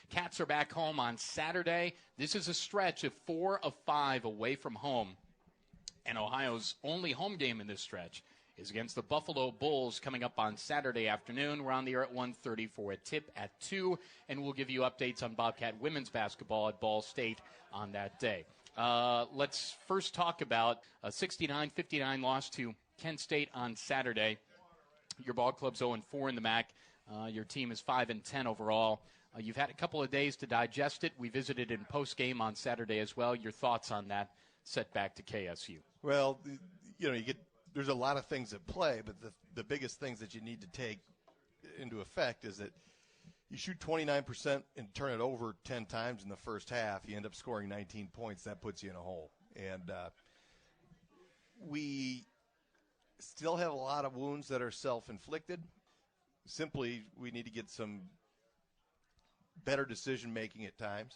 Cats are back home on Saturday. This is a stretch of 4 of 5 away from home. And Ohio's only home game in this stretch is against the Buffalo Bulls coming up on Saturday afternoon. We're on the air at 1:30 for a tip at 2, and we'll give you updates on Bobcat women's basketball at Ball State on that day. Let's first talk about a 69-59 loss to Kent State on Saturday. Your ball club's 0-4 in the MAC. Your team is 5-10 overall. You've had a couple of days to digest it. We visited in post-game on Saturday as well. Your thoughts on that setback to KSU? Well, there's a lot of things at play, but the biggest things that you need to take into effect is that you shoot 29% and turn it over 10 times in the first half. You end up scoring 19 points. That puts you in a hole. And we still have a lot of wounds that are self-inflicted. Simply, we need to get some better decision-making at times.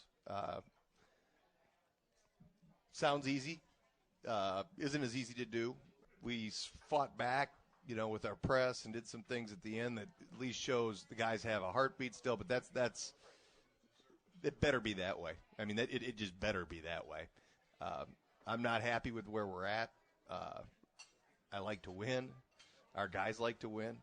Sounds easy. Isn't as easy to do. We fought back, with our press and did some things at the end that at least shows the guys have a heartbeat still, but that's it better be that way. I mean, it just better be that way. I'm not happy with where we're at. I like to win. Our guys like to win.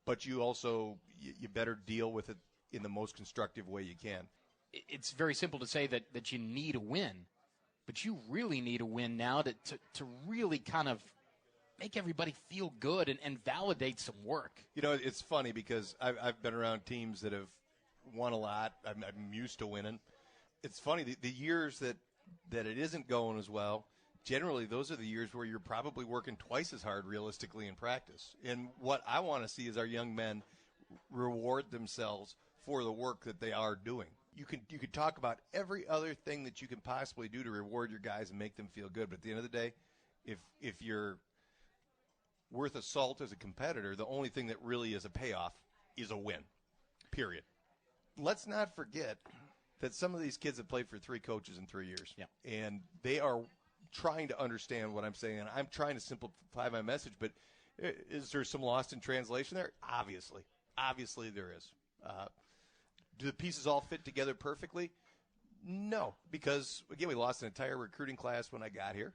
But you also, you better deal with it in the most constructive way you can. It's very simple to say that you need a win, but you really need a win now to really kind of make everybody feel good and validate some work. It's funny because I've been around teams that have won a lot. I'm used to winning. It's funny, the years that it isn't going as well, generally those are the years where you're probably working twice as hard realistically in practice. And what I want to see is our young men reward themselves for the work that they are doing. You could talk about every other thing that you can possibly do to reward your guys and make them feel good, but at the end of the day, if you're worth a salt as a competitor, the only thing that really is a payoff is a win, period. Let's not forget that some of these kids have played for 3 coaches in 3 years, and they are trying to understand what I'm saying, and I'm trying to simplify my message, but is there some lost in translation there? Obviously there is. Do the pieces all fit together perfectly? No, because, again, we lost an entire recruiting class when I got here.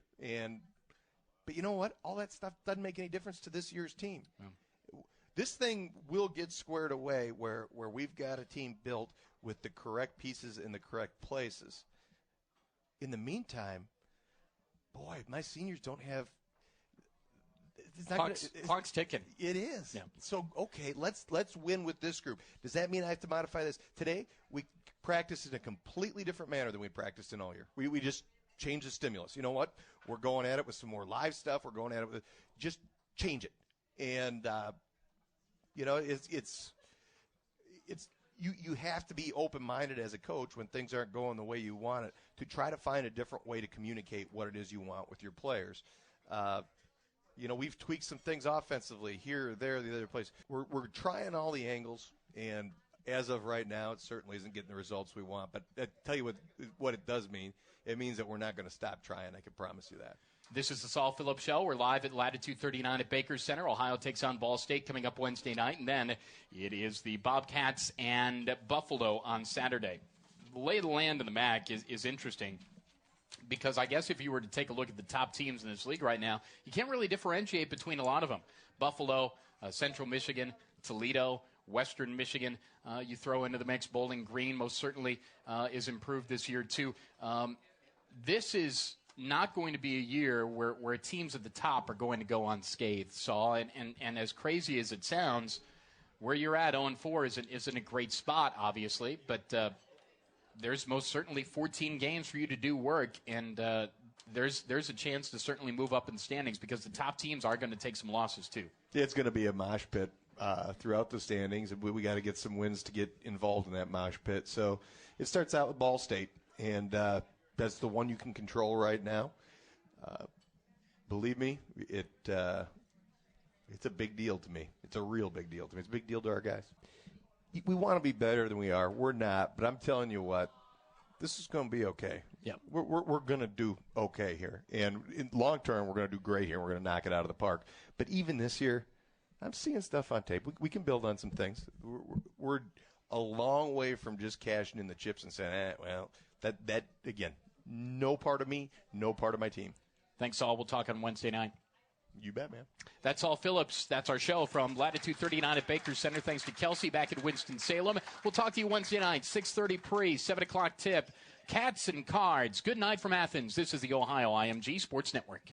But you know what? All that stuff doesn't make any difference to this year's team. Yeah. This thing will get squared away where we've got a team built with the correct pieces in the correct places. In the meantime, boy, my seniors don't have – clock's ticking. It is. Yeah. So, okay, let's win with this group. Does that mean I have to modify this? Today, we practiced in a completely different manner than we practiced in all year. We just changed the stimulus. You know what? We're going at it with some more live stuff. We're going at it with – just change it. And, it's you have to be open-minded as a coach when things aren't going the way you want it to try to find a different way to communicate what it is you want with your players. We've tweaked some things offensively here, there, the other place. We're trying all the angles, and as of right now, it certainly isn't getting the results we want. But I tell you what it does mean. It means that we're not going to stop trying. I can promise you that. This is the Saul Phillips Show. We're live at Latitude 39 at Baker Center. Ohio takes on Ball State coming up Wednesday night, and then it is the Bobcats and Buffalo on Saturday. The lay of the land in the MAC is interesting. Because I guess if you were to take a look at the top teams in this league right now, you can't really differentiate between a lot of them. Buffalo, Central Michigan, Toledo, Western Michigan, you throw into the mix. Bowling Green most certainly is improved this year too. This is not going to be a year where teams at the top are going to go unscathed, Saul. And as crazy as it sounds, where you're at 0-4 isn't a great spot, obviously, but there's most certainly 14 games for you to do work, and there's a chance to certainly move up in the standings because the top teams are going to take some losses too. It's going to be a mosh pit throughout the standings, and we got to get some wins to get involved in that mosh pit. So it starts out with Ball State, and that's the one you can control right now. Believe me, it's a big deal to me. It's a real big deal to me. It's a big deal to our guys. We want to be better than we are. We're not, but I'm telling you what, this is going to be okay. Yeah, we're going to do okay here, and in long term, we're going to do great here. We're going to knock it out of the park. But even this year, I'm seeing stuff on tape. We can build on some things. We're a long way from just cashing in the chips and saying, well, that again, no part of me, no part of my team. Thanks, Saul. We'll talk on Wednesday night. You bet, man. That's Saul Phillips. That's our show from Latitude 39 at Baker Center. Thanks to Kelsey back at Winston-Salem. We'll talk to you Wednesday night, 6:30 pre, 7 o'clock tip. Cats and Cards. Good night from Athens. This is the Ohio IMG Sports Network.